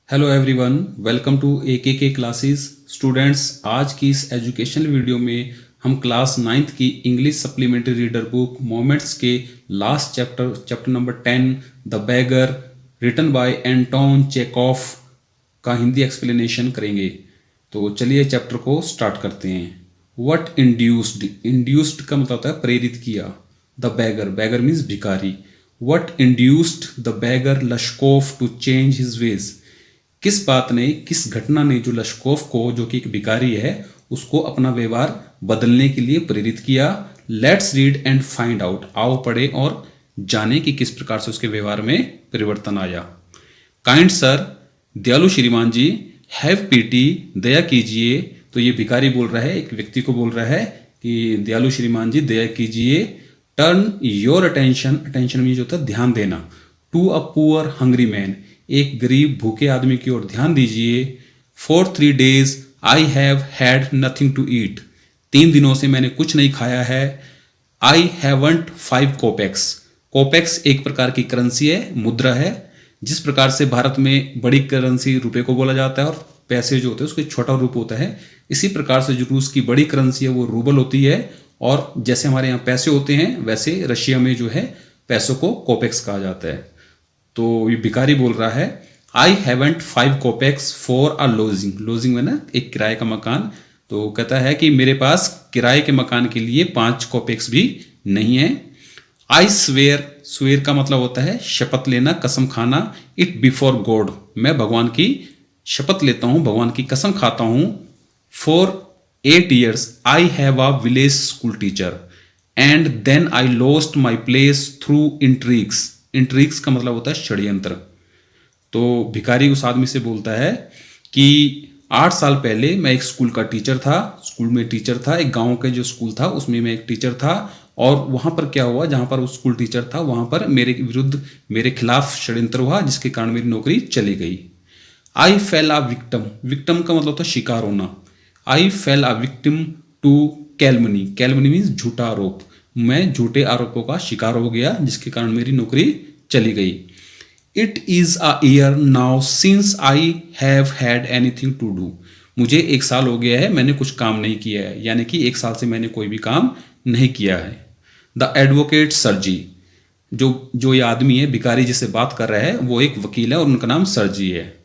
Hello everyone, welcome to के classes. Students, आज की इस एजुकेशनल वीडियो में हम क्लास 9th की English supplementary reader book moments के last chapter number 10 the beggar written by Anton Chekhov का हिंदी एक्सप्लेनेशन करेंगे। तो चलिए चैप्टर को स्टार्ट करते हैं। व्हाट इंड्यूस्ड का मतलब होता है प्रेरित किया। द बैगर मीन्स भिखारी। What induced the beggar Lushkoff to change his ways. किस बात ने, किस घटना ने जो लश्कोफ को, जो कि एक भिखारी है, उसको अपना व्यवहार बदलने के लिए प्रेरित किया। Let's read and find out. आओ पढ़े और जाने कि किस प्रकार से उसके व्यवहार में परिवर्तन आया। काइंड सर, दयालु श्रीमान जी, हैव पीटी, दया कीजिए। तो ये भिखारी बोल रहा है, एक व्यक्ति को बोल रहा है कि दयालु श्रीमान जी दया कीजिए। टर्न योर अटेंशन में जो होता है ध्यान देना। To a poor hungry man, एक गरीब भूखे आदमी की ओर ध्यान दीजिए। For 3 days I have had nothing to eat, 3 दिनों से मैंने कुछ नहीं खाया है। आई हैवंट 5 कोपेक्स, कोपेक्स एक प्रकार की करेंसी है, मुद्रा है। जिस प्रकार से भारत में बड़ी करेंसी रुपए को बोला जाता है और पैसे जो होते हैं उसको छोटा रूप होता है, इसी प्रकार से जो रूस की बड़ी करेंसी है वो रूबल होती है। और जैसे हमारे यहाँ पैसे होते हैं वैसे रशिया में जो है पैसों को कोपेक्स कहा जाता है। तो ये भिखारी बोल रहा है, I haven't 5 kopecks for a lodging में ना एक किराए का मकान। तो कहता है कि मेरे पास किराए के मकान के लिए 5 कोपेक्स भी नहीं है। आई स्वेयर का मतलब होता है शपथ लेना, कसम खाना। इट बिफोर गॉड, मैं भगवान की शपथ लेता हूं, भगवान की कसम खाता हूं। For 8 years I have a village school teacher and then I lost my place through intrigues का मतलब होता है षड्यंत्र। तो भिखारी उस आदमी से बोलता है कि 8 साल पहले मैं एक स्कूल का टीचर था, स्कूल में टीचर था, एक गांव के जो स्कूल था उसमें मैं एक टीचर था। और वहां पर क्या हुआ, जहां पर उस स्कूल टीचर था वहां पर मेरे विरुद्ध, मेरे खिलाफ षड्यंत्र हुआ जिसके कारण मेरी नौकरी चली गई। आई फेल अ विक्टम का मतलब होता है शिकार होना। I fell a victim to calumny means झूठा आरोप। मैं झूठे आरोपों का शिकार हो गया जिसके कारण मेरी नौकरी चली गई। It is a year now since I have had anything to do, मुझे 1 साल हो गया है मैंने कुछ काम नहीं किया है, यानी कि 1 साल से मैंने कोई भी काम नहीं किया है। द एडवोकेट सरजी, जो ये आदमी है भिखारी जिससे बात कर रहा है वो एक वकील है और उनका नाम सरजी है।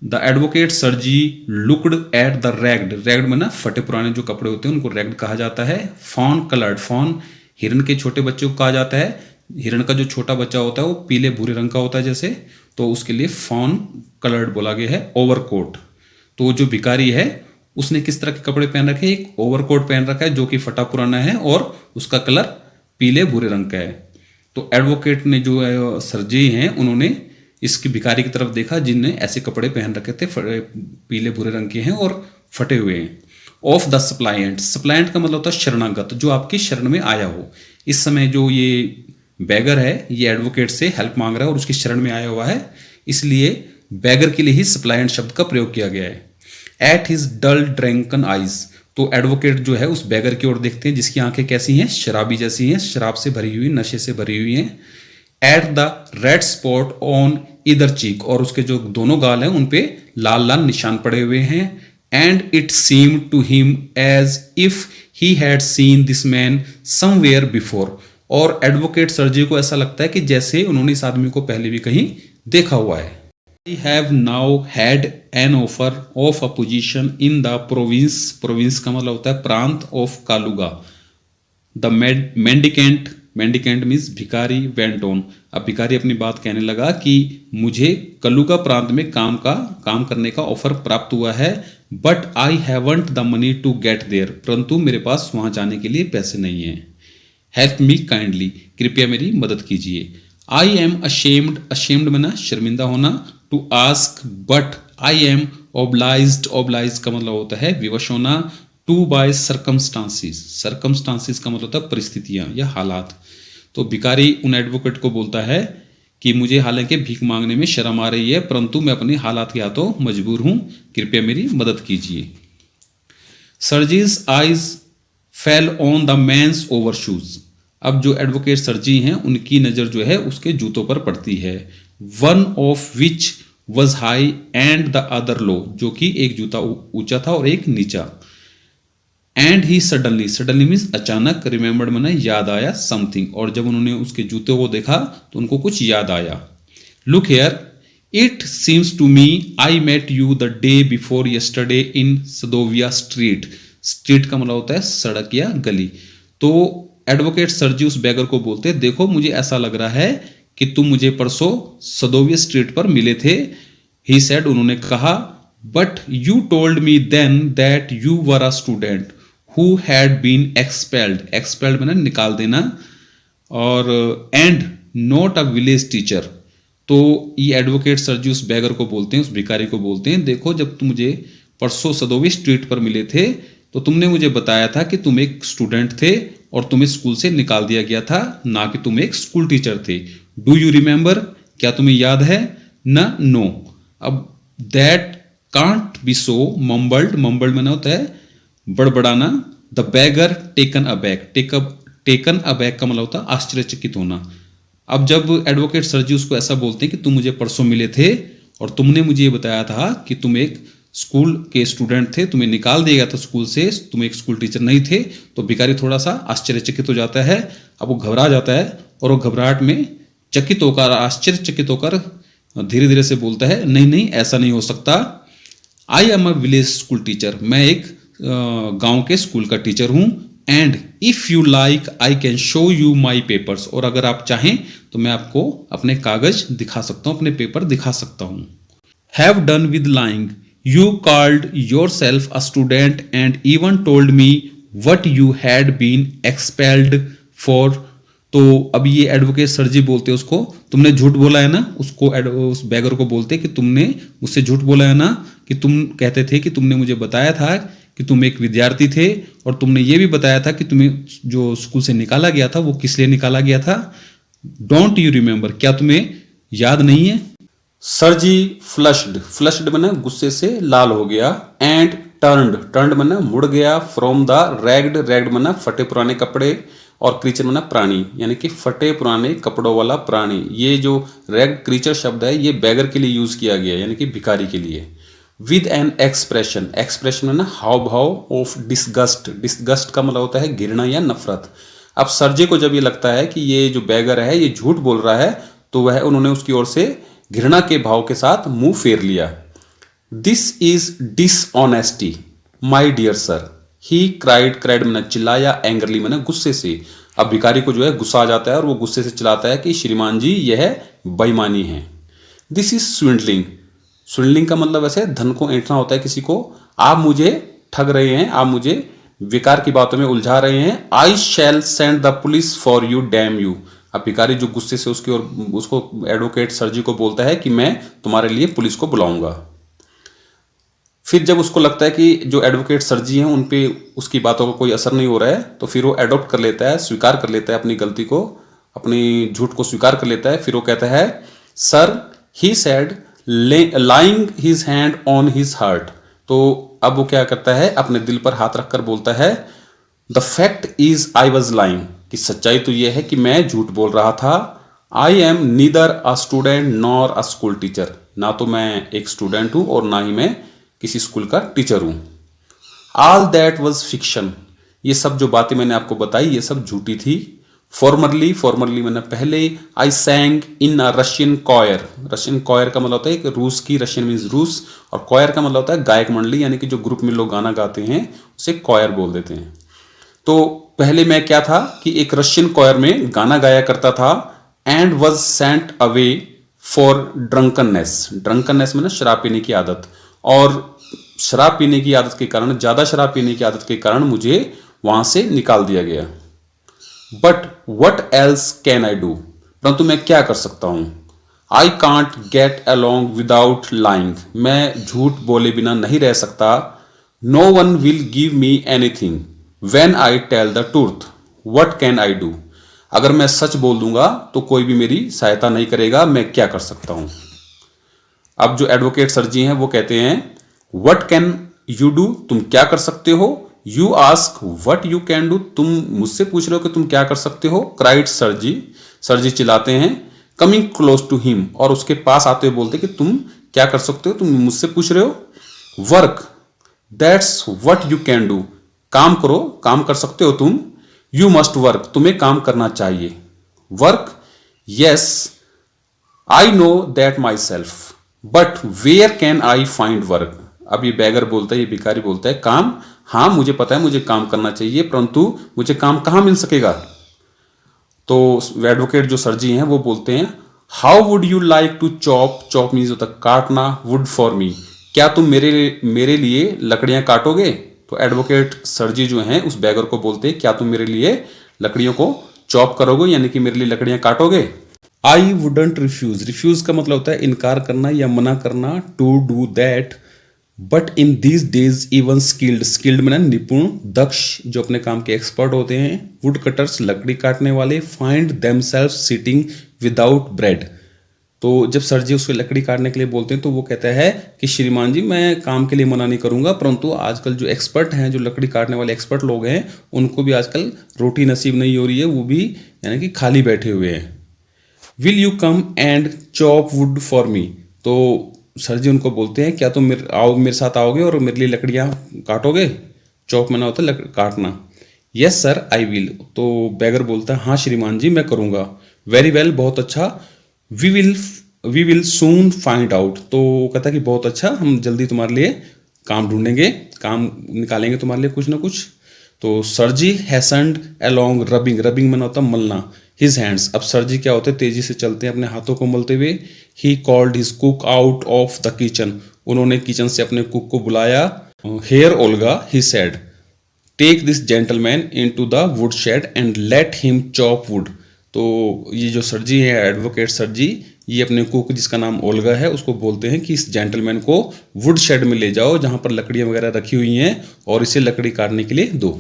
द एडवोकेट सरजी लुक्ड एट द रैग्ड में ना फटे पुराने जो कपड़े होते हैं उनको रैग्ड कहा जाता है। फॉन कलर्ड, फॉन हिरन के छोटे बच्चे को कहा जाता है। हिरण का जो छोटा बच्चा होता है वो पीले भूरे रंग का होता है जैसे, तो उसके लिए फॉन कलर्ड बोला गया है। ओवरकोट, तो जो भिखारी है उसने किस तरह के कपड़े पहन रखे, एक ओवरकोट पहन रखा है जो कि फटा पुराना है और उसका कलर पीले भूरे रंग का है। तो एडवोकेट ने जो है सरजी हैं उन्होंने इसकी भिखारी की तरफ देखा जिनने ऐसे कपड़े पहन रखे थे, पीले भूरे रंग के हैं और फटे हुए हैं। ऑफ द सप्लायंट का मतलब होता है शरणागत, जो आपकी शरण में आया हो। इस समय जो ये बैगर है ये एडवोकेट से हेल्प मांग रहा है और उसकी शरण में आया हुआ है, इसलिए बैगर के लिए ही सप्लायंट शब्द का प्रयोग किया गया है। At his dull drunken eyes, तो एडवोकेट जो है उस बैगर की ओर देखते हैं जिसकी आंखें कैसी हैं, शराबी जैसी हैं, शराब से भरी हुई, नशे से भरी हुई हैं। At the red spot on इधर चीक, और उसके जो दोनों गाल हैं उन पे लाल लाल निशान पड़े हुए हैं। And it seem to him as if he had seen this man somewhere before, और एडवोकेट सरजी को ऐसा लगता है कि जैसे उन्होंने इस आदमी को पहले भी कहीं देखा हुआ है। I have now had an offer of a position in the province का मतलब होता है प्रांत of Kaluga. The mendicant means भिखारी वेंट ऑन, अब भिखारी अपनी बात कहने लगा कि मुझे कलुगा प्रांत में काम करने का ऑफर प्राप्त हुआ है। But I haven't the money to get there, परंतु मेरे पास वहां जाने के लिए पैसे नहीं है। हेल्प मी काइंडली, कृपया मेरी मदद कीजिए। आई एम अशेम्ड में ना शर्मिंदा होना। To ask but I am obliged का मतलब होता है विवश होना। टू बाय सर्कमस्टांसिस का मतलब होता है परिस्थितियां या हालात। तो भिखारी उन एडवोकेट को बोलता है कि मुझे हालांकि भीख मांगने में शर्म आ रही है परंतु मैं अपने हालात के हाथों मजबूर हूं, कृपया मेरी मदद कीजिए। Sergei's eyes fell on the man's overshoes, अब जो एडवोकेट सरजी हैं उनकी नज़र जो है उसके जूतों पर पड़ती है। One of which was high and the other low, जो कि एक जूता ऊंचा था और एक नीचा। And he suddenly, suddenly means अचानक, रिमेंबर्ड माने याद आया समथिंग, और जब उन्होंने उसके जूते को देखा तो उनको कुछ याद आया। Look here, it seems to me I met you the day before yesterday in Sadovaya Street. Street का मतलब होता है सड़क या गली। तो एडवोकेट सर जी उस बेगर को बोलते हैं, देखो मुझे ऐसा लग रहा है कि तुम मुझे परसों सदोविया स्ट्रीट पर मिले थे। ही सेड, उन्होंने कहा, but you told me then that you were a student who had been expelled. Expelled मैंने निकाल देना, और and not a village teacher. तो ये एडवोकेट सर जी उस बेगर को बोलते हैं, उस भिखारी को बोलते हैं, देखो जब तुम मुझे परसों सदोवी स्ट्रीट पर मिले थे तो तुमने मुझे बताया था कि तुम एक स्टूडेंट थे और तुम्हें स्कूल से निकाल दिया गया था, ना कि तुम एक स्कूल टीचर थे। डू यू रिमेंबर, क्या तुम्हें याद है ना? नो। अब that can't be so, mumbled, mumbled मैंने होता है बड़बड़ाना। The beggar taken aback, taken aback का मतलब होता है आश्चर्यचकित होना। अब जब एडवोकेट सर जी उसको ऐसा बोलते हैं कि तुम मुझे परसों मिले थे और तुमने मुझे ये बताया था कि तुम एक स्कूल के स्टूडेंट थे, तुम्हें निकाल दिया गया था स्कूल से, तुम एक स्कूल टीचर नहीं थे, तो भिखारी थोड़ा सा आश्चर्यचकित हो जाता है। अब वो घबरा जाता है और वो घबराहट में चकित होकर, आश्चर्यचकित होकर धीरे धीरे से बोलता है, नहीं नहीं ऐसा नहीं हो सकता, I am a village school teacher, मैं एक गांव के स्कूल का टीचर हूं। And if you like I can show you my papers, और अगर आप चाहें तो मैं आपको अपने कागज दिखा सकता हूं, अपने पेपर दिखा सकता हूं। Have done with lying, you called yourself a student and even told me what you had been expelled for. तो अब ये एडवोकेट सर जी बोलते हैं उसको, तुमने झूठ बोला है ना, उसको उस बैगर को बोलते कि तुमने मुझसे झूठ बोला है ना, कि तुम कहते थे कि तुमने मुझे बताया था कि तुम एक विद्यार्थी थे, और तुमने ये भी बताया था कि तुम्हें जो स्कूल से निकाला गया था वो किस लिए निकाला गया था। डोंट यू रिमेंबर, क्या तुम्हें याद नहीं है? सर जी फ्लश्ड, फ्लश्ड मैंने गुस्से से लाल हो गया। एंड टर्न्ड, टर्न्ड मैंने मुड़ गया। फ्रॉम द रैग्ड, रैग्ड मैंने फटे पुराने कपड़े, और क्रीचर मैंने प्राणी, यानी कि फटे पुराने कपड़ों वाला प्राणी। ये जो रैग्ड क्रीचर शब्द है ये बैगर के लिए यूज किया गया, यानी कि भिखारी के लिए। विद एन एक्सप्रेशन, एक्सप्रेशन मैंने हाव भाव ऑफ डिस्गस्ट, डिस्गस्ट का मतलब होता है घृणा या नफरत। अब सर जी को जब ये लगता है कि ये जो बैगर है ये झूठ बोल रहा है, तो वह उन्होंने उसकी ओर से घृणा के भाव के साथ मुंह फेर लिया। This is dishonesty my dear sir, he cried, cried मैंने चिल्लाया, एंग्रली मैंने गुस्से से। अब भिखारी को जो है गुस्सा आ जाता है और वो गुस्से से चिल्लाता है कि श्रीमान जी यह बेईमानी है। दिस इज स्विंडलिंग, स्विंडलिंग का मतलब वैसे धन को ऐंठना होता है किसी को। आप मुझे ठग रहे हैं, आप मुझे बेकार की बातों में उलझा रहे हैं। I shall send the police for you, damn you. अब भिखारी जो गुस्से से उसकी ओर, उसको एडवोकेट सर जी को बोलता है कि मैं तुम्हारे लिए पुलिस को बुलाऊंगा। फिर जब उसको लगता है कि जो एडवोकेट सर जी हैं उन पे उसकी बातों का कोई असर नहीं हो रहा है, तो फिर वो एडॉप्ट कर लेता है, स्वीकार कर लेता है अपनी गलती को, अपनी झूठ को स्वीकार कर लेता है। फिर वो कहता है, sir he said lying his hand on his heart. तो अब वो क्या करता है, अपने दिल पर हाथ रखकर बोलता है, the fact is I was lying, कि सच्चाई तो यह है कि मैं झूठ बोल रहा था। I am neither a student nor a school teacher, ना तो मैं एक स्टूडेंट हूं और ना ही मैं किसी स्कूल का टीचर हूं। ऑल दैट वॉज फिक्शन, ये सब जो बातें मैंने आपको बताई ये सब झूठी थी। फॉर्मरली, फॉर्मरली मैंने पहले। I sang in a Russian choir, Russian choir का मतलब होता है एक रूस की, रशियन मीन्स रूस, और कॉयर का मतलब होता है गायक मंडली, यानी कि जो ग्रुप में लोग गाना गाते हैं उसे कॉयर बोल देते हैं। तो पहले मैं क्या था कि एक रशियन कॉयर में गाना गाया करता था। And was sent away for drunkenness, drunkenness मैंने शराब पीने की आदत, और शराब पीने की आदत के कारण, ज्यादा शराब पीने की आदत के कारण मुझे वहां से निकाल दिया गया। But what else can I do, परंतु मैं क्या कर सकता हूं। I can't get along without lying, मैं झूठ बोले बिना नहीं रह सकता। No one will give me anything when I tell the truth, what can I do, अगर मैं सच बोल दूंगा तो कोई भी मेरी सहायता नहीं करेगा, मैं क्या कर सकता हूं। अब जो एडवोकेट सर जी हैं वो कहते हैं, व्हाट कैन यू डू, तुम क्या कर सकते हो। You ask what you can do, तुम मुझसे पूछ रहे हो कि तुम क्या कर सकते हो। क्राइड सर जी, सर जी चिल्लाते हैं। कमिंग क्लोज टू हिम, और उसके पास आते हुए बोलते कि तुम क्या कर सकते हो, तुम मुझसे पूछ रहे हो। Work, that's what you can do, काम करो, काम कर सकते हो तुम। यू मस्ट वर्क, तुम्हें काम करना चाहिए। Work, yes I know that myself, but where can I find work. अब ये बैगर बोलता है, ये भिखारी बोलता है, काम, हाँ मुझे पता है मुझे काम करना चाहिए, परंतु मुझे काम कहाँ मिल सकेगा। तो एडवोकेट जो सर जी हैं वो बोलते हैं, how would you like to chop, chop means होता है काटना, वुड फॉर मी, क्या तुम मेरे लिए लकड़ियां काटोगे। तो एडवोकेट सर जी जो हैं उस बैगर को बोलते हैं, क्या तुम मेरे लिए लकड़ियों को चॉप करोगे, यानी कि मेरे लिए लकड़ियां काटोगे। आई वुडंट रिफ्यूज, रिफ्यूज का मतलब होता है इनकार करना या मना करना, to do that. But in these days even skilled, skilled में निपुण, दक्ष, जो अपने काम के एक्सपर्ट होते हैं, वुड कटर्स, लकड़ी काटने वाले, find themselves sitting without bread. तो जब सर जी उसको लकड़ी काटने के लिए बोलते हैं तो वो कहता है कि श्रीमान जी मैं काम के लिए मना नहीं करूंगा, परंतु आजकल जो एक्सपर्ट हैं, जो लकड़ी काटने वाले एक्सपर्ट लोग हैं, उनको भी आजकल रोटी नसीब नहीं हो रही है, वो भी यानी कि खाली बैठे हुए हैं। Will you come and chop would for मी, तो सर जी उनको बोलते हैं, क्या तुम मेरे साथ आओगे और मेरे लिए लकड़ियाँ काटोगे। चॉप में ना होता काटना। यस सर आई विल, तो बैगर बोलता है, हाँ श्रीमान जी मैं करूँगा। वेरी वेल, बहुत अच्छा। We will soon find out, तो कहता है कि बहुत अच्छा, हम जल्दी तुम्हारे लिए काम ढूंढेंगे, काम निकालेंगे तुम्हारे लिए कुछ ना कुछ। तो सर जी हैसनड अलोंग, रबिंग, रबिंग में होता मलना, हिज हैंड्स, अब सर जी क्या होते हैं तेजी से चलते हैं अपने हाथों को मलते हुए। He called his cook out of the kitchen, उन्होंने किचन से अपने कुक को बुलाया। Here Olga, he said, take this gentleman in to the wood shed and let him chop wood. तो ये जो सर जी है एडवोकेट सर जी, ये अपने कुक जिसका नाम ओल्गा है उसको बोलते हैं कि इस जेंटलमैन को वुड शेड में ले जाओ जहां पर लकड़ियां वगैरह रखी हुई हैं और इसे लकड़ी काटने के लिए दो।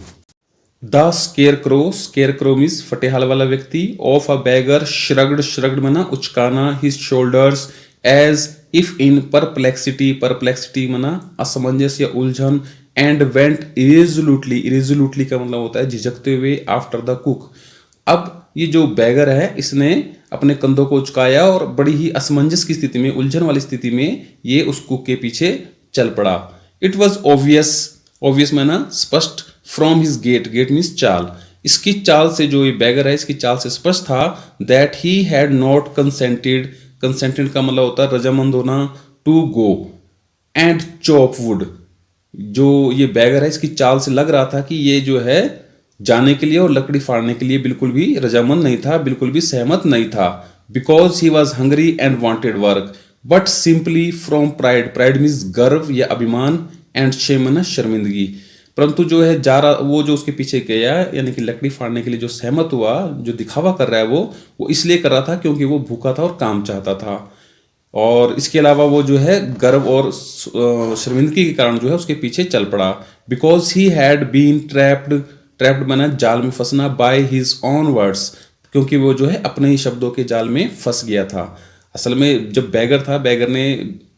The scarecrow, scarecrow means फटेहाल वाला व्यक्ति, of a beggar, shrugged, shrugged मना उचकाना, his shoulders as if in perplexity, perplexity मना असमंजस या उलझन, एंड वेंट इरेजोल्यूटली, इरेजोल्यूटली का मतलब होता है झिझकते हुए, आफ्टर द कुक। अब ये जो बैगर है इसने अपने कंधों को उचकाया और बड़ी ही असमंजस की स्थिति में, उलझन वाली स्थिति में ये उस कुक के पीछे चल पड़ा। इट वॉज ऑब्वियस, ऑब्वियस माना स्पष्ट, from his gait, gait means चाल, इसकी चाल से, जो ये बैगर है इसकी चाल से स्पष्ट था, that he had not consented, consented का मतलब होता है रजामंद होना, to go and chop wood. जो ये बैगर है इसकी चाल से लग रहा था कि ये जो है जाने के लिए और लकड़ी फाड़ने के लिए बिल्कुल भी रजामंद नहीं था, बिल्कुल भी सहमत नहीं था। Because he was hungry and wanted work, but simply from pride, pride means गर्व या अभिमान, एंड शेम शर्मिंदगी, परंतु जो है जा रहा, वो जो उसके पीछे गया यानी कि लकड़ी फाड़ने के लिए जो सहमत हुआ, जो दिखावा कर रहा है वो इसलिए कर रहा था क्योंकि वो भूखा था और काम चाहता था। और इसके अलावा वो जो है गर्व और शर्मिंदगी के कारण जो है उसके पीछे चल पड़ा। Because he had been trapped, trapped माना जाल में फंसना, बाय हिज ऑन वर्ड्स, क्योंकि वो जो है अपने ही शब्दों के जाल में फंस गया था। असल में जब बैगर था, बैगर ने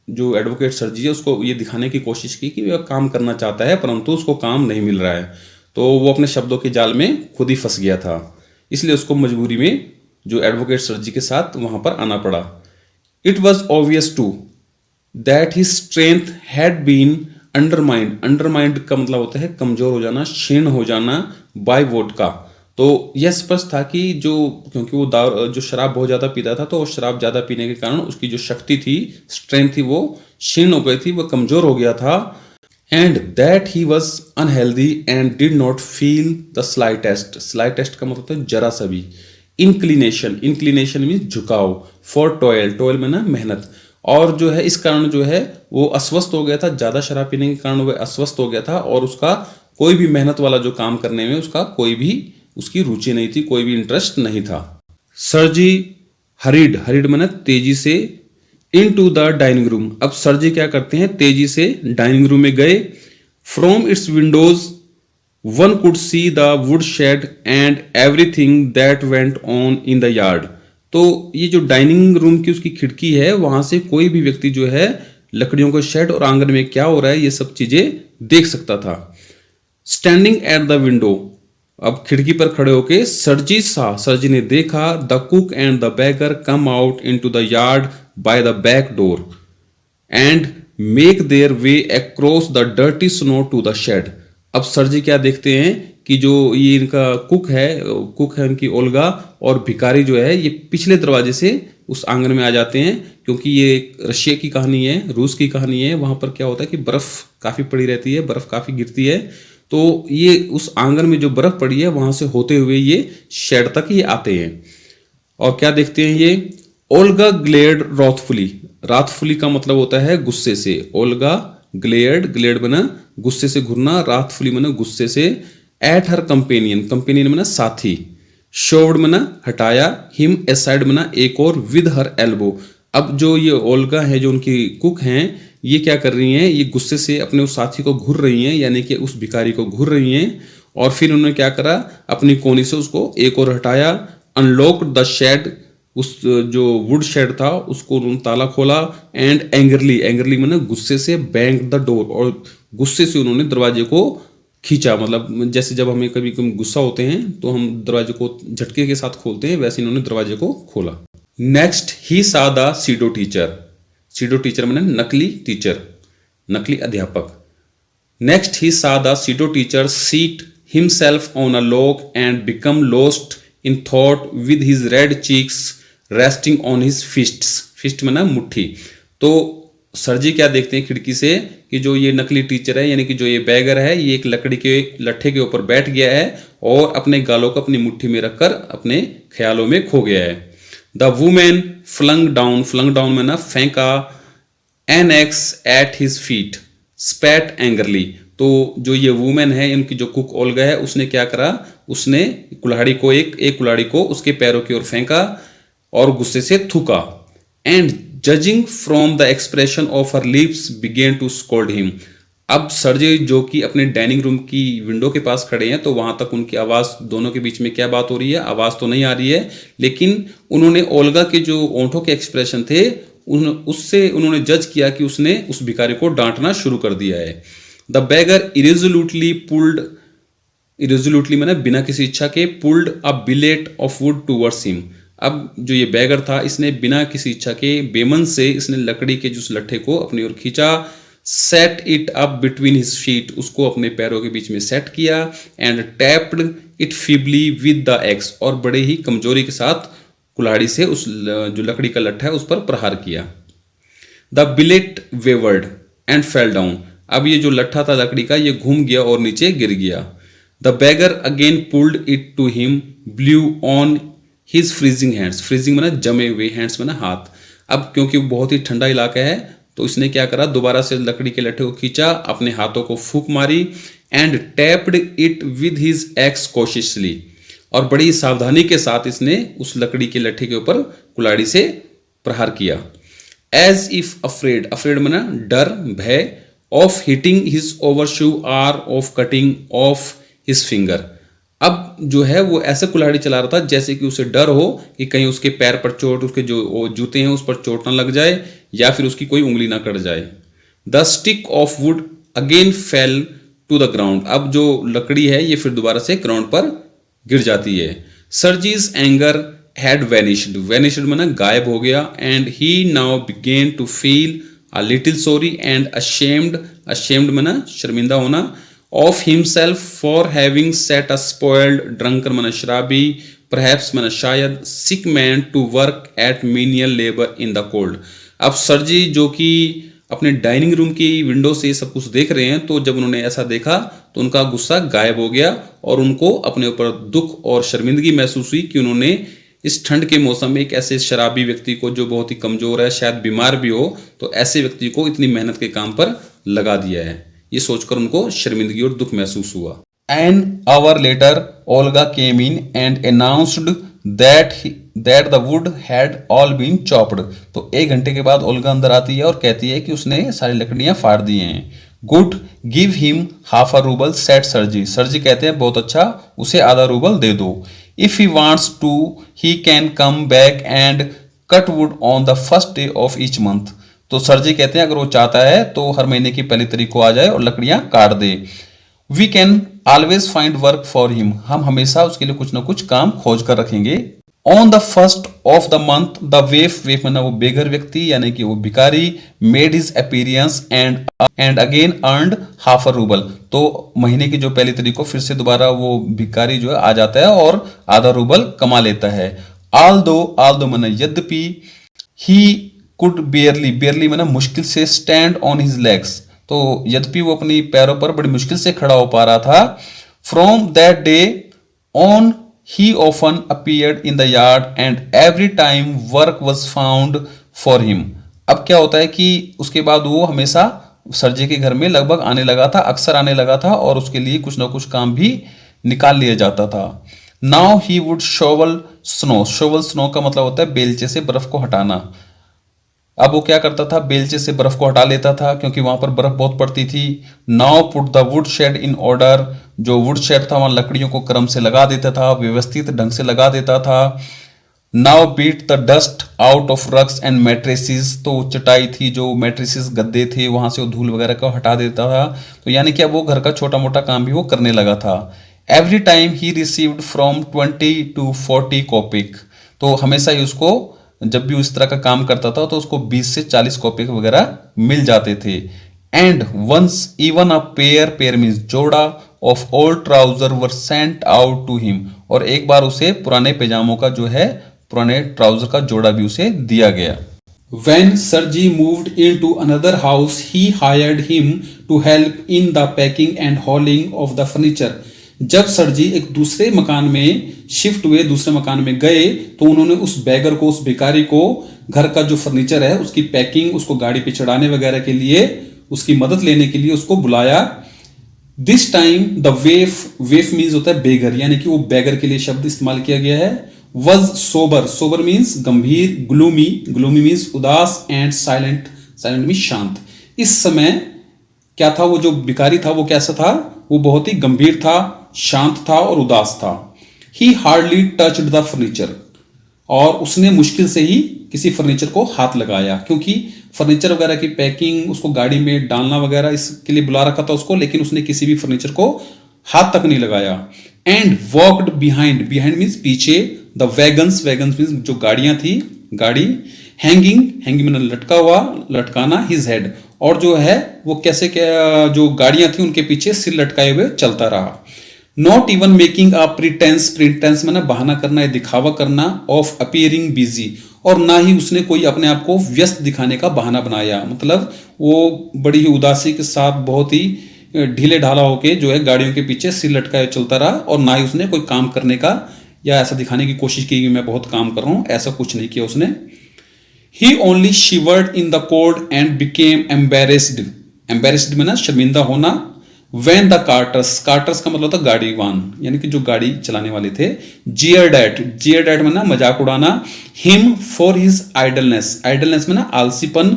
जो एडवोकेट सर जी है उसको ये दिखाने की कोशिश की कि वह काम करना चाहता है परंतु उसको काम नहीं मिल रहा है, तो वो अपने शब्दों के जाल में खुद ही फंस गया था, इसलिए उसको मजबूरी में जो एडवोकेट सर जी के साथ वहां पर आना पड़ा। It was obvious to that his strength had been undermined, undermined का मतलब होता है कमजोर हो जाना, क्षीण हो जाना, बाय वोडका। तो यह स्पष्ट था कि जो, क्योंकि वो जो शराब बहुत ज़्यादा पीता था, तो शराब ज़्यादा पीने के कारण उसकी जो शक्ति थी, स्ट्रेंथ थी, वो क्षीण हो गई थी, वो कमज़ोर हो गया था। And that he was unhealthy and did not feel the slightest, slightest का मतलब होता है जरा सा भी, इंक्लिनेशन, इंक्लिनेशन मीन्स झुकाव, फॉर टॉयल, टॉयल में ना मेहनत, और जो है इस कारण जो है वो अस्वस्थ हो गया था, ज़्यादा शराब पीने के कारण वो अस्वस्थ हो गया था और उसका कोई भी मेहनत वाला जो काम करने में उसका कोई भी उसकी रुचि नहीं थी, कोई भी इंटरेस्ट नहीं था। सर जी हरीड, हरीड माने तेजी से, in to the dining room, अब सर जी क्या करते हैं तेजी से डाइनिंग रूम में गए। From its windows one could see the wood shed and everything that went on in the yard. तो ये जो डाइनिंग रूम की उसकी खिड़की है, वहां से कोई भी व्यक्ति जो है लकड़ियों के शेड और आंगन में क्या हो रहा है ये सब चीजें देख सकता था। स्टैंडिंग एट द विंडो, अब खिड़की पर खड़े होके सरजी सा, सरजी ने देखा, the cook and the beggar come out into the yard by the back door. And make their way across the dirty snow to the shed. अब सर जी क्या देखते हैं कि जो ये इनका कुक है इनकी ओल्गा, और भिखारी जो है ये पिछले दरवाजे से उस आंगन में आ जाते हैं, क्योंकि ये रशिया की कहानी है, रूस की कहानी है। वहाँ पर क्या होता है कि बर्फ़ काफ़ी पड़ी रहती है, बर्फ़ काफ़ी गिरती है, तो ये उस आंगन में जो बर्फ़ पड़ी है वहाँ से होते हुए ये शेड तक ये आते हैं। और क्या देखते हैं ये, ओल्गा ग्लेड रॉथफुली। राथफुली का मतलब होता है गुस्से से। ओल्गा ग्लेड बना गुस्से से घूरना, राथफुली बना गुस्से से। एट हर कंपेनियन बना साथी। शोव्ड बना हटाया, हिम एसाइड बना एक और, विद हर एल्बो। अब जो ये ओल्गा है, जो उनकी कुक हैं, ये क्या कर रही हैं, ये गुस्से से अपने उस साथी को घूर रही हैं, यानी कि उस भिखारी को घूर रही हैं। और फिर उन्होंने क्या करा, अपनी कोनी से उसको एक और हटाया। अनलॉक्ड द शेड, उस जो वुड शेड था उसको उन्होंने ताला खोला। एंड एंग्रली मैंने गुस्से से, बैंक द डोर, और गुस्से से उन्होंने दरवाजे को खींचा। मतलब जैसे जब हमें कभी कभी गुस्सा होते हैं तो हम दरवाजे को झटके के साथ खोलते हैं, वैसे इन्होंने दरवाजे को खोला। Next he saw the pseudo teacher मैंने नकली टीचर, नकली अध्यापक। Next he saw the pseudo teacher seat himself on a log and become lost in thought with his red cheeks resting on his fist में ना मुट्ठी। तो sir जी क्या देखते हैं खिड़की से कि जो ये नकली टीचर है, यानी कि जो ये बैगर है, ये एक लकड़ी के लट्ठे के ऊपर बैठ गया है और अपने गालों को अपनी मुट्ठी में रखकर अपने ख्यालों में खो गया है। द वुमेन फ्लंग डाउन में ना फेंका, an axe at his feet spat angrily. तो जो ये वुमेन है, इनकी जो कुक ओल्गा है, उसने क्या करा, उसने कुल्हाड़ी को एक कुल्हाड़ी को उसके पैरों की ओर फेंका और गुस्से से थूका। And judging from the expression of her lips began to scold him. अब सर जी जो कि अपने डाइनिंग रूम की विंडो के पास खड़े हैं, तो वहां तक उनकी आवाज़, दोनों के बीच में क्या बात हो रही है, आवाज़ तो नहीं आ रही है, लेकिन उन्होंने ओल्गा के जो ओंठों के एक्सप्रेशन थे उससे उन्होंने जज किया कि उसने उस भिखारी को डांटना शुरू कर दिया है। द बैगर इरेजोल्यूटली मैंने बिना किसी इच्छा के, pulled a billet of wood towards him. अब जो ये बैगर था, इसने बिना किसी इच्छा के, बेमन से इसने लकड़ी के जिस लट्ठे को अपनी ओर खींचा। Set it up between his feet, उसको अपने पैरों के बीच में सेट किया। And tapped it feebly with the x, और बड़े ही कमजोरी के साथ कुल्हाड़ी से उस जो लकड़ी का लट्ठा है उस पर प्रहार किया। The billet wavered and fell down. अब ये जो लट्ठा था लकड़ी का, ये घूम गया और नीचे गिर गया। The beggar again pulled it to him, blew on his freezing hands. Freezing में ना जमे हुए, हैंड्स में ना हाथ। अब क्योंकि वो बहुत ही ठंडा इलाका है, तो इसने क्या करा, दोबारा से लकड़ी के लट्ठे को खींचा, अपने हाथों को फूंक मारी। And tapped it with his axe cautiously, और बड़ी सावधानी के साथ इसने उस लकड़ी के लट्ठे के ऊपर कुल्हाड़ी से प्रहार किया। एज इफ अफ्रेड में ना डर, भय, of hitting his overshoe or of cutting off his finger. अब जो है वो ऐसे कुल्हाड़ी चला रहा था जैसे कि उसे डर हो कि कहीं उसके पैर पर चोट, उसके जो जूते हैं उस पर चोट ना लग जाए, या फिर उसकी कोई उंगली ना कट जाए। The stick of wood again fell to the ground. अब जो लकड़ी है ये फिर दोबारा से ग्राउंड पर गिर जाती है। सर्जीज एंगर हैड वैनिश्ड में ना गायब हो गया। And he now began to feel a little sorry and ashamed में ना शर्मिंदा होना, of himself for having set a spoiled drunken man शराबी, परहैप्स मन शायद, sick man to work at menial labour in the cold. अब sir जी जो कि अपने डाइनिंग रूम की विंडो से सब कुछ देख रहे हैं, तो जब उन्होंने ऐसा देखा तो उनका गुस्सा गायब हो गया और उनको अपने ऊपर दुख और शर्मिंदगी महसूस हुई कि उन्होंने इस ठंड के मौसम में एक ऐसे शराबी व्यक्ति को, जो बहुत ही कमजोर है, शायद बीमार भी हो, तो ऐसे व्यक्ति को इतनी मेहनत के काम पर लगा दिया है। ये सोचकर उनको शर्मिंदगी और दुख महसूस हुआ। An hour later Olga came in and announced that the wood had all been chopped. तो 1 घंटे के बाद ओल्गा अंदर आती है और कहती है कि उसने सारी लकड़ियां फाड़ दी हैं। Good, give him half a rouble set सरजी। सरजी कहते हैं बहुत अच्छा, उसे आधा रूबल दे दो। If he wants to he can come back and cut wood on the first day of each month. तो सर जी कहते हैं अगर वो चाहता है तो हर महीने की पहली तारीख को आ जाए और लकड़ियां काट दे। We can always find work for him. हम हमेशा उसके लिए कुछ ना कुछ काम खोज कर रखेंगे। On the first of the month the waif waif माना वो बेघर व्यक्ति यानी कि वो भिखारी made his appearance and again earned half a rouble. तो महीने की जो पहली तारीख को फिर से दोबारा वो भिखारी जो है आ जाता है और आधा रूबल कमा लेता है। आल दो माना यद्यपि, ही कुड बेयरली, बेयरली माना मुश्किल से, स्टैंड ऑन हिज लेग्स, तो यद्यपि वो अपनी पैरों पर बड़ी मुश्किल से खड़ा हो पा रहा था। From that day on he often appeared in the yard and every time work was found for him। अब क्या होता है कि उसके बाद वो हमेशा सर जी के घर में लगभग आने लगा था, अक्सर आने लगा था और उसके लिए कुछ ना कुछ काम भी निकाल लिया जाता था। Now he would shovel snow, shovel snow का मतलब होता है बेलचे से बर्फ को हटाना। अब वो क्या करता था, बेलचे से बर्फ को हटा लेता था क्योंकि वहां पर बर्फ बहुत पड़ती थी। Now put the wood shed in order, जो वुड शेड था वहां लकड़ियों को क्रम से लगा देता था, व्यवस्थित ढंग से लगा देता था। Now beat the dust out of rugs and mattresses, तो चटाई थी, जो मैट्रेसेस गद्दे थे वहां से वो धूल वगैरह को हटा देता था। तो यानी कि अब वो घर का छोटा मोटा काम भी वो करने लगा था। Every time he received from 20 to 40 कॉपिक, तो हमेशा ही उसको जब भी उस तरह का काम करता था तो उसको 20 से 40 कॉपी वगैरह मिल जाते थे। And once even a pair means जोड़ा of old trousers were sent out to him, और एक बार उसे पुराने पैजामों का जो है, पुराने ट्राउजर का जोड़ा भी उसे दिया गया। When Sarji moved into another house, he hired him to help in the packing and hauling of the furniture। जब सरजी एक दूसरे मकान में शिफ्ट हुए, दूसरे मकान में गए, तो उन्होंने उस बेगर को, उस भिखारी को घर का जो फर्नीचर है उसकी पैकिंग, उसको गाड़ी पे चढ़ाने वगैरह के लिए, उसकी मदद लेने के लिए उसको बुलाया। This time the waif, वेफ means होता है बेगर, यानी कि वो बेगर के लिए शब्द इस्तेमाल किया गया है। वॉज सोबर, सोबर मीन्स गंभीर, ग्लूमी, ग्लूमी मीन्स उदास, एंड साइलेंट, साइलेंट मीन्स शांत। इस समय क्या था, वो जो भिखारी था वो कैसा था, वो बहुत ही गंभीर था, शांत था और उदास था। ही हार्डली टच्ड द फर्नीचर, और उसने मुश्किल से ही किसी फर्नीचर को हाथ लगाया, क्योंकि फर्नीचर वगैरह की पैकिंग, उसको गाड़ी में डालना वगैरह, इसके लिए बुला रखा था उसको, लेकिन उसने किसी भी फर्नीचर को हाथ तक नहीं लगाया। And walked behind, behind means पीछे, द वैगन्स, वैगन्स मीन्स जो गाड़ियां थी, गाड़ी। हैंगिंग, हैंगिंग मीन लटका हुआ, लटकाना, हिज हेड, और जो है वो कैसे, क्या जो गाड़ियां थी उनके पीछे सिर लटकाए हुए चलता रहा। Not even making a pretence, pretence मैंने बहाना करना है, दिखावा करना, ऑफ अपीयरिंग बिजी, और ना ही उसने कोई अपने आप को व्यस्त दिखाने का बहाना बनाया। मतलब वो बड़ी ही उदासी के साथ, बहुत ही ढीले ढाला होके जो है गाड़ियों के पीछे सिर लटकाए चलता रहा, और ना ही उसने कोई काम करने का या ऐसा दिखाने की कोशिश की कि मैं बहुत काम कर रहा हूं, ऐसा कुछ नहीं किया उसने। He only shivered in the cold and became embarrassed, embarrassed में ना शर्मिंदा होना। When the carters, carters का मतलब था गाड़ीवान, यानी कि जो गाड़ी चलाने वाले थे। jeered at, jeered at में ना मजाक उड़ाना। him for his idleness, idleness में ना आलसीपन।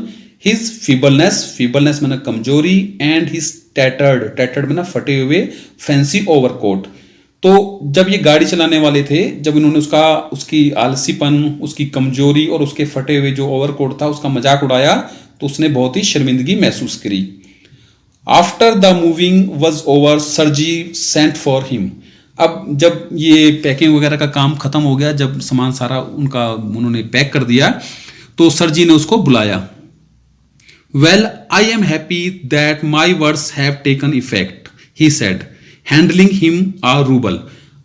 his feebleness, feebleness में ना कमजोरी। and his tattered, tattered में ना फटे हुए fancy overcoat। तो जब ये गाड़ी चलाने वाले थे, जब इन्होंने उसकी आलसीपन, उसकी कमजोरी और उसके फटे हुए जो ओवरकोट था उसका मजाक उड़ाया, तो उसने बहुत ही शर्मिंदगी महसूस करी। After the moving was over, सरजी सेंट फॉर हिम। अब जब ये पैकिंग वगैरह का काम खत्म हो गया, जब सामान सारा उन्होंने पैक कर दिया, तो सरजी ने उसको बुलाया। Well I am happy that my words have taken effect, he said, handling him a rouble.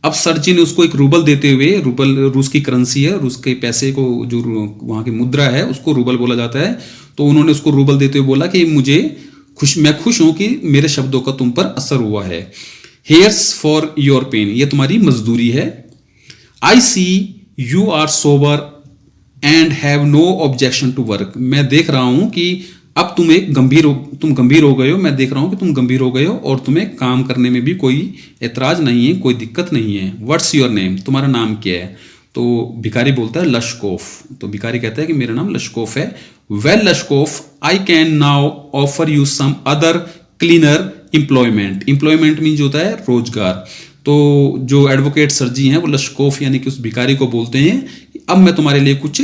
अब सरजी ने उसको एक रूबल देते हुए, रूबल रूस की करेंसी है, रूस के पैसे को, जो वहां की मुद्रा है उसको रूबल बोला जाता है, तो उन्होंने उसको रूबल देते हुए बोला कि मैं खुश हूं कि मेरे शब्दों का तुम पर असर हुआ है। हेयर्स फॉर योर पेन, ये तुम्हारी मजदूरी है। I see you are sober and have no objection to work, मैं देख रहा हूं कि अब तुम गंभीर हो गए हो, मैं देख रहा हूं कि तुम गंभीर हो गए हो और तुम्हें काम करने में भी कोई एतराज नहीं है, कोई दिक्कत नहीं है। व्हाट्स योर नेम, तुम्हारा नाम क्या है? तो भिखारी बोलता है लशकोफ, तो भिखारी कहता है कि मेरा नाम लशकोफ है। Well Lushkoff, I can now offer you some other cleaner employment, employment mean जो होता है रोजगार। तो जो एडवोकेट सरजी हैं वो लशकोफ यानी कि उस भिखारी को बोलते हैं, अब मैं तुम्हारे लिए कुछ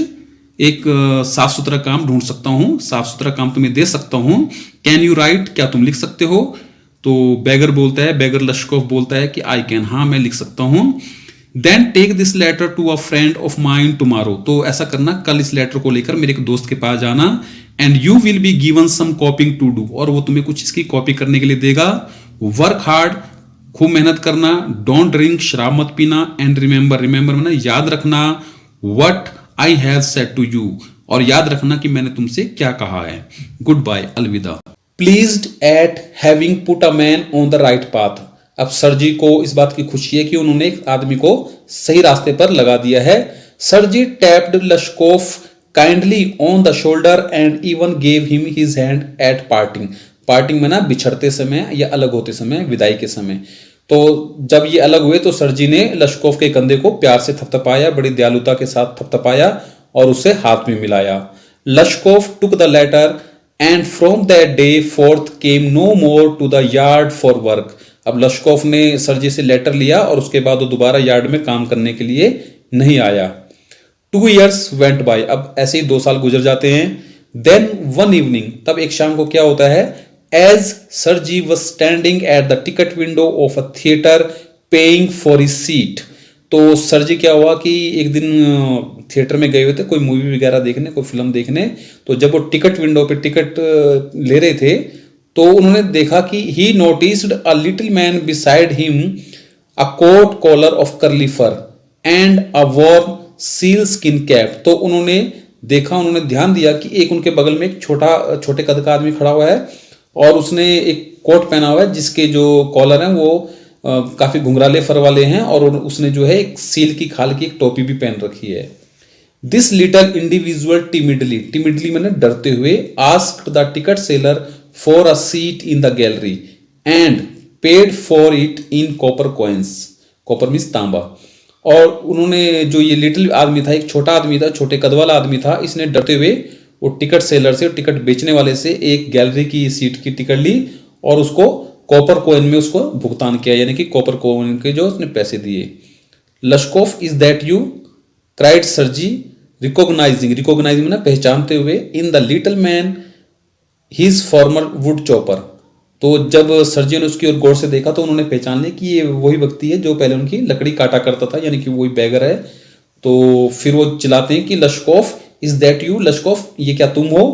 एक साफ सुथरा काम ढूंढ सकता हूं, साफ सुथरा काम तुम्हें दे सकता हूं। कैन यू राइट, क्या तुम लिख सकते हो? तो बेगर बोलता है, बेगर लशकोफ बोलता है कि आई कैन, हाँ मैं लिख सकता हूं। Then take this letter to a friend of mine tomorrow, तो ऐसा करना, कल इस लेटर को लेकर मेरे एक दोस्त के पास जाना, and you will be given some copying to do, और वो तुम्हें कुछ इसकी कॉपी करने के लिए देगा। वर्क हार्ड, खूब मेहनत करना, डोंट ड्रिंक, शराब मत पीना, एंड रिमेंबर, रिमेंबर मैंने याद रखना, what I have said to you, और याद रखना कि मैंने तुमसे क्या कहा है। गुड बाय, अलविदा। Pleased at having put a man on the right path, अब सर जी को इस बात की खुशी है कि उन्होंने एक आदमी को सही रास्ते पर लगा दिया है। Sergei tapped Lushkoff kindly on the shoulder and even gave him his hand at parting, parting में ना बिछड़ते समय या अलग होते समय, विदाई के समय। तो जब ये अलग हुए तो सर जी ने लश्कोफ के कंधे को प्यार से थपथपाया, बड़ी दयालुता के साथ थपथपाया और उसे हाथ में मिलाया। Lushkoff took the letter and from that day forth came no more to the yard for work, अब लश्कोफ ने सर जी से लेटर लिया और उसके बाद वो दोबारा यार्ड में काम करने के लिए नहीं आया। 2 years went by, अब ऐसे ही 2 साल गुजर जाते हैं। देन वन इवनिंग, तब एक शाम को क्या होता है, as sir ji was standing at the ticket window of a theatre paying for his seat, तो सर जी क्या हुआ कि एक दिन थिएटर में गए हुए थे कोई मूवी वगैरह देखने, कोई फिल्म देखने, तो जब वो टिकट विंडो पे टिकट ले रहे थे तो उन्होंने देखा कि he noticed a little man beside him a coat collar of curly fur and a warm seal skin cap, तो उन्होंने देखा, उन्होंने ध्यान दिया कि एक उनके बगल में एक छोटे कद का आदमी खड़ा हुआ है और उसने एक कोट पहना हुआ है जिसके जो कॉलर हैं वो काफी घुंघराले फर वाले हैं, और उसने जो है एक सील की खाल की एक टोपी भी पहन रखी है। दिस लिटल इंडिविजुअल टिमिडली मैंने डरते हुए asked the ticket seller for a seat in the gallery and paid for it in copper coins, copper means तांबा, और उन्होंने जो ये लिटिल आदमी था, एक छोटा आदमी था, छोटे कद वाला आदमी था, इसने डरते हुए वो टिकट सेलर से, टिकट बेचने वाले से एक गैलरी की सीट की टिकट ली और उसको कॉपर कॉइन में उसको भुगतान किया, यानी कि कॉपर कॉइन के जो उसने पैसे दिए। Lushkoff is that you, cried Sergei recognizing ना पहचानते हुए, in the little man his former wood chopper, तो जब सर जी ने उसकी ओर गौर से देखा तो उन्होंने पहचान लिया कि ये वही व्यक्ति है जो पहले उनकी लकड़ी काटा करता था, यानी कि वही बैगर है। तो फिर वो चिल्लाते हैं कि लश्कोफ इज दैट यू, लश्कोफ ये क्या तुम हो,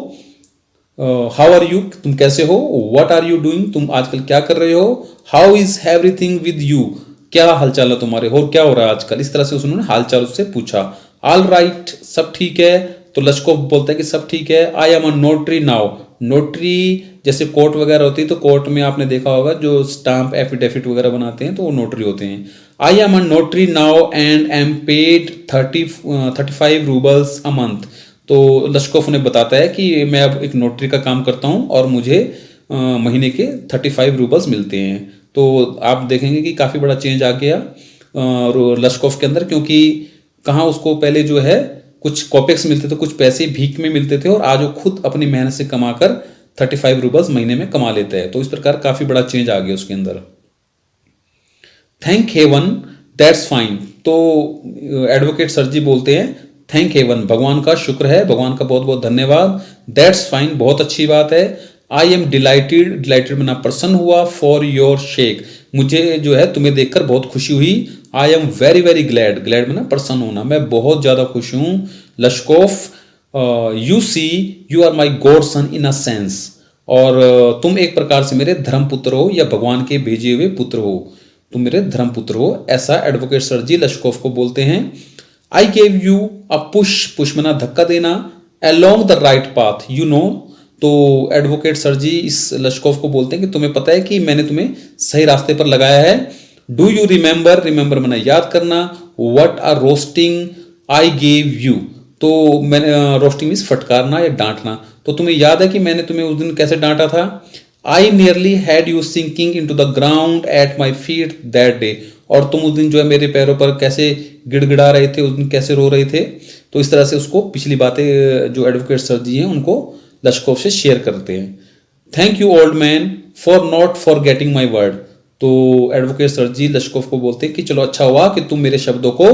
हाउ आर यू, तुम कैसे हो, व्हाट आर यू डूइंग, तुम आजकल क्या कर रहे हो, how is everything with you, क्या हालचाल है तुम्हारे, और क्या हो रहा है आजकल, इस तरह से उन्होंने हालचाल उससे पूछा। ऑल राइट, सब ठीक है, तो लश्कोफ बोलता है कि सब ठीक है। I am a notary now, notary जैसे कोर्ट वगैरह होती है तो कोर्ट में आपने देखा होगा जो स्टाम्प एफिडेविट वगैरह बनाते हैं तो वो नोटरी होते हैं। I am a notary now and M paid 35 roubles a month, तो लश्कोफ उन्हें बताता है कि मैं अब एक नोटरी का काम करता हूँ और मुझे महीने के 35 रूबल्स मिलते हैं। तो आप देखेंगे कि काफ़ी बड़ा चेंज आ गया लश्कोफ के अंदर, क्योंकि कहाँ उसको पहले जो है कुछ कॉपेक्स मिलते थे, कुछ पैसे भीख में मिलते थे, और आज वो खुद अपनी मेहनत से कमाकर 35 रूबल्स महीने में कमा लेता है। तो इस प्रकार काफी बड़ा चेंज आ गया उसके अंदर। थैंक हेवन दैट्स फाइन, तो एडवोकेट सर जी बोलते हैं थैंक हेवन, भगवान का शुक्र है, भगवान का बहुत बहुत धन्यवाद, दैट्स फाइन, बहुत अच्छी बात है। आई एम डिलाइटेड में ना प्रसन्न हुआ, फॉर योर शेक, मुझे जो है तुम्हें देखकर बहुत खुशी हुई। I am very very glad में ना प्रसन्न होना, मैं बहुत ज्यादा खुश हूं। Lushkoff you see you are my godson in a sense, और तुम एक प्रकार से मेरे धर्म पुत्र हो या भगवान के भेजे हुए पुत्र हो, तुम मेरे धर्म पुत्र हो, ऐसा एडवोकेट सर जी लश्कोफ को बोलते हैं। आई गेव यू अ पुश मना धक्का देना, along the right path you know, तो एडवोकेट सर जी इस लश्कोफ को बोलते हैं कि तुम्हें पता है कि मैंने तुम्हें सही रास्ते पर लगाया है। डू यू रिमेंबर मैंने याद करना, what are roasting I gave you, तो मैंने रोस्टिंग मीन्स फटकारना या डांटना, तो तुम्हें याद है कि मैंने तुम्हें उस दिन कैसे डांटा था। I nearly had you sinking into the ground at my feet that day, और तुम उस दिन जो है मेरे पैरों पर कैसे गिड़गिड़ा रहे थे, उस दिन कैसे रो रहे थे। तो इस तरह से उसको पिछली बातें जो एडवोकेट सर जी हैं उनको लश्कोफ से शेयर करते हैं। Thank you old man for not for getting my word, तो एडवोकेट सर जी लश्कोफ को बोलते हैं कि चलो अच्छा हुआ कि तुम मेरे शब्दों को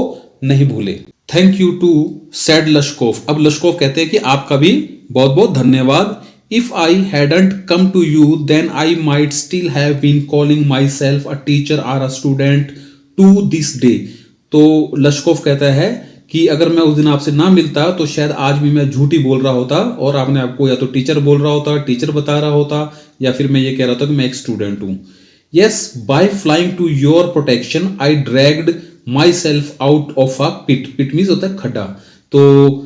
नहीं भूले। थैंक यू टू सेड लश्कोफ, अब लश्कोफ कहते हैं कि आपका भी बहुत बहुत धन्यवाद। If I hadn't come to you then I might still have been calling myself a teacher or a student to this day, तो लश्कोव कहता है कि अगर मैं उस दिन आपसे ना मिलता तो शायद आज भी मैं झूठी बोल रहा होता और आपने आपको या तो टीचर बोल रहा होता, टीचर बता रहा होता, या फिर मैं ये कह रहा था कि मैं एक स्टूडेंट हूं। Yes, by flying to your protection I dragged myself out of a pit. Pit means होता है खड्डा। तो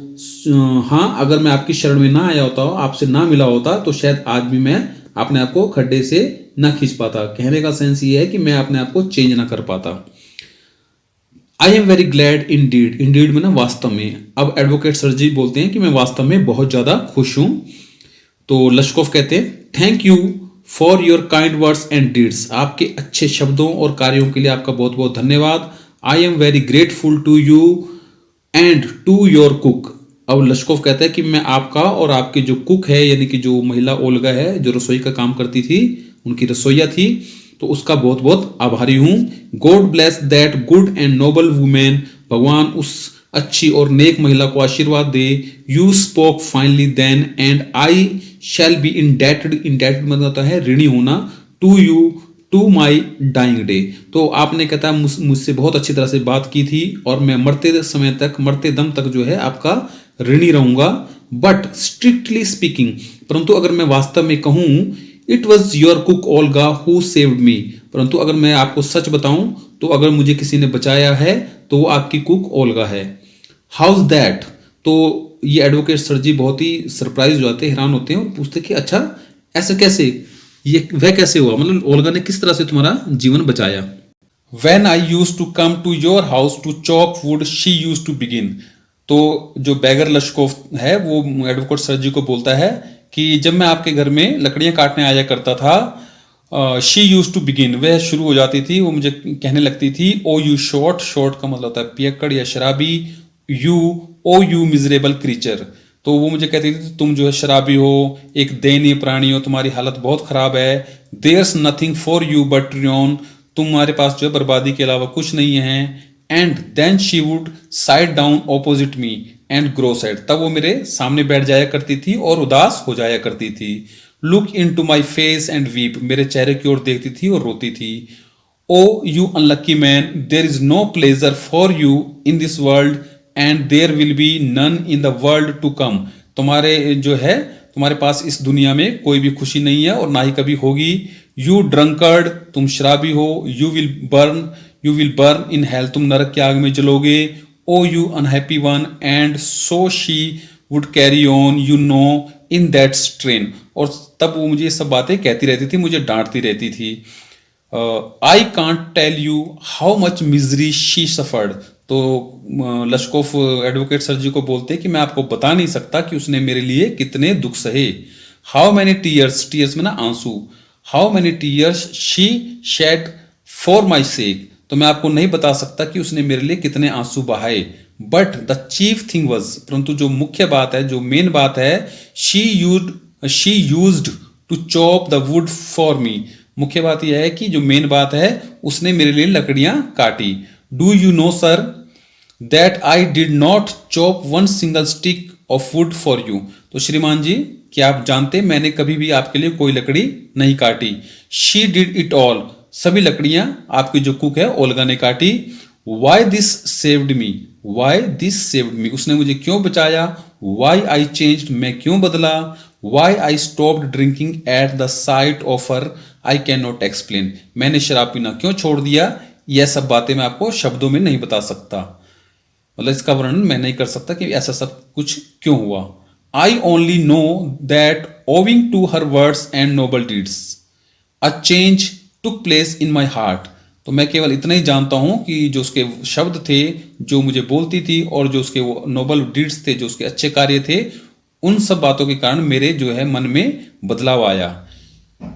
हाँ, अगर मैं आपकी शरण में ना आया होता, आपसे ना मिला होता, तो शायद आज भी मैं अपने आप को खड्डे से ना खींच पाता। कहने का सेंस ये है कि मैं अपने आप को चेंज ना कर पाता। I am very glad indeed. Indeed में ना वास्तव में। अब एडवोकेट सर जी बोलते हैं कि मैं वास्तव में बहुत ज्यादा खुश हूं। तो लश्कोव कहते हैं thank you for your kind words and deeds. आपके अच्छे शब्दों और कार्यों के लिए आपका बहुत बहुत धन्यवाद। I am very grateful to you and to your cook. अब लश्कोव कहता है कि मैं आपका और आपके जो कुक है, यानी कि जो महिला ओल्गा है, जो रसोई का काम करती थी, उनकी रसोइया थी, तो उसका बहुत बहुत आभारी हूं। God bless that good and noble woman. भगवान उस अच्छी और नेक महिला को आशीर्वाद दे। You spoke finely then and I shall be indebted. Indebted मतलब होता है ऋणी होना। To you to my dying day. तो आपने कहता है मुझसे बहुत अच्छी तरह से बात की थी और मैं मरते समय तक, मरते दम तक जो है आपका ऋणी रहूंगा। बट स्ट्रिक्टली स्पीकिंग, परंतु अगर मैं वास्तव में कहूं, it was your cook Olga who saved me. परंतु अगर मैं आपको सच बताऊं तो अगर मुझे किसी ने बचाया है तो वो आपकी कुक ओल्गा है। How's that. तो ये एडवोकेट सर जी बहुत ही सरप्राइज हो जाते हैं, हैरान होते हैं और पूछते कि अच्छा ऐसा कैसे, ये वह कैसे हुआ, मतलब ओल्गा ने किस तरह से तुम्हारा जीवन बचाया। When I used to come to your house to chop wood, she used to begin। तो जो बैगर लश्कोव है वो एडवोकेट सर जी को बोलता है कि जब मैं आपके घर में लकड़ियां काटने आया करता था, शी यूज टू बिगिन, वह शुरू हो जाती थी, वो मुझे कहने लगती थी ओ यू शॉर्ट। शॉर्ट का मतलब होता है पियक्कड़ या शराबी। You oh you miserable creature. तो वो मुझे कहती थी तुम जो है शराबी हो, एक दयनीय प्राणी हो, तुम्हारी हालत बहुत खराब है। There's nothing for you but ruin. तुम्हारे पास जो है बर्बादी के अलावा कुछ नहीं है। And then she would sit down opposite me and grow sad. तब वो मेरे सामने बैठ जाया करती थी और उदास हो जाया करती थी। Look into my face and weep. मेरे चेहरे की ओर देखती थी और रोती थी। Oh you unlucky man, there is no pleasure for you in this world and there will be none in the world to come. तुम्हारे जो है, तुम्हारे पास इस दुनिया में कोई भी खुशी नहीं है और ना ही कभी होगी। यू ड्रंकर्ड, तुम शराबी हो। You will burn in hell, तुम नरक की आग में जलोगे। Oh you unhappy one, and so she would carry on you know in that strain. और तब वो मुझे ये सब बातें कहती रहती थी, मुझे डांटती रहती थी। I can't tell you how much misery she suffered. तो लश्कोव एडवोकेट सर जी को बोलते कि मैं आपको बता नहीं सकता कि उसने मेरे लिए कितने दुख सहे। हाउ मैनी टीयर्स, टीयर्स में ना आंसू। How many tears she shed for my sake. तो मैं आपको नहीं बता सकता कि उसने मेरे लिए कितने आंसू बहाए। But the chief thing was, परंतु जो मुख्य बात है, जो मेन बात है, she used to chop the wood for me. मुख्य बात यह है कि जो मेन बात है, उसने मेरे लिए लकड़ियां काटी। Do you know sir that I did not chop one single stick of would for you. तो श्रीमान जी, क्या आप जानते मैंने कभी भी आपके लिए कोई लकड़ी नहीं काटी। शी डिड इट ऑल, सभी लकड़ियां आपकी जो कुक है ओल्गा ने काटी। Why this saved me, why this saved me, उसने मुझे क्यों बचाया। वाई आई चेंज्ड, मैं क्यों बदला। Why I stopped drinking at the sight of her, I cannot explain, मैंने शराब पीना क्यों छोड़ दिया। यह सब बातें मैं आपको शब्दों में नहीं बता सकता, मतलब इसका वर्णन मैं नहीं कर सकता कि ऐसा सब कुछ क्यों हुआ। I only know that owing to her words and noble deeds a change took place in my heart. तो मैं केवल इतना ही जानता हूं कि जो उसके शब्द थे, जो मुझे बोलती थी, और जो उसके वो नोबल डीड्स थे, जो उसके अच्छे कार्य थे, उन सब बातों के कारण मेरे जो है मन में बदलाव आया।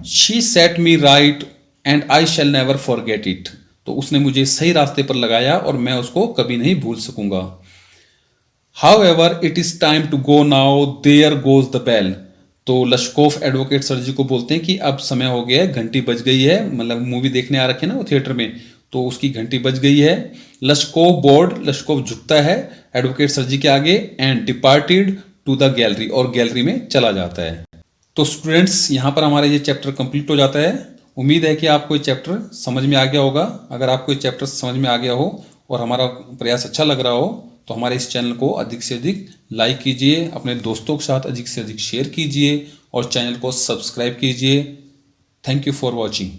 She said me right and I shell never forget it. तो उसने मुझे सही रास्ते पर लगाया और मैं उसको कभी नहीं भूल सकूंगा। However it is time to go now, there goes the bell. तो लश्कोव एडवोकेट सर जी को बोलते हैं कि अब समय हो गया है, घंटी बज गई है, मतलब मूवी देखने आ रखे ना वो थिएटर में, तो उसकी घंटी बज गई है। लश्कोव बोर्ड, लश्कोव झुकता है एडवोकेट सर जी के आगे, and departed to the gallery, और गैलरी में चला जाता है। तो स्टूडेंट्स, यहाँ पर हमारा ये चैप्टर कंप्लीट हो जाता है। उम्मीद है कि आपको ये चैप्टर समझ में आ गया होगा। अगर आपको ये चैप्टर समझ में आ गया हो और हमारा प्रयास अच्छा लग रहा हो तो हमारे इस चैनल को अधिक से अधिक लाइक कीजिए, अपने दोस्तों के साथ अधिक से अधिक शेयर कीजिए और चैनल को सब्सक्राइब कीजिए। Thank you for watching.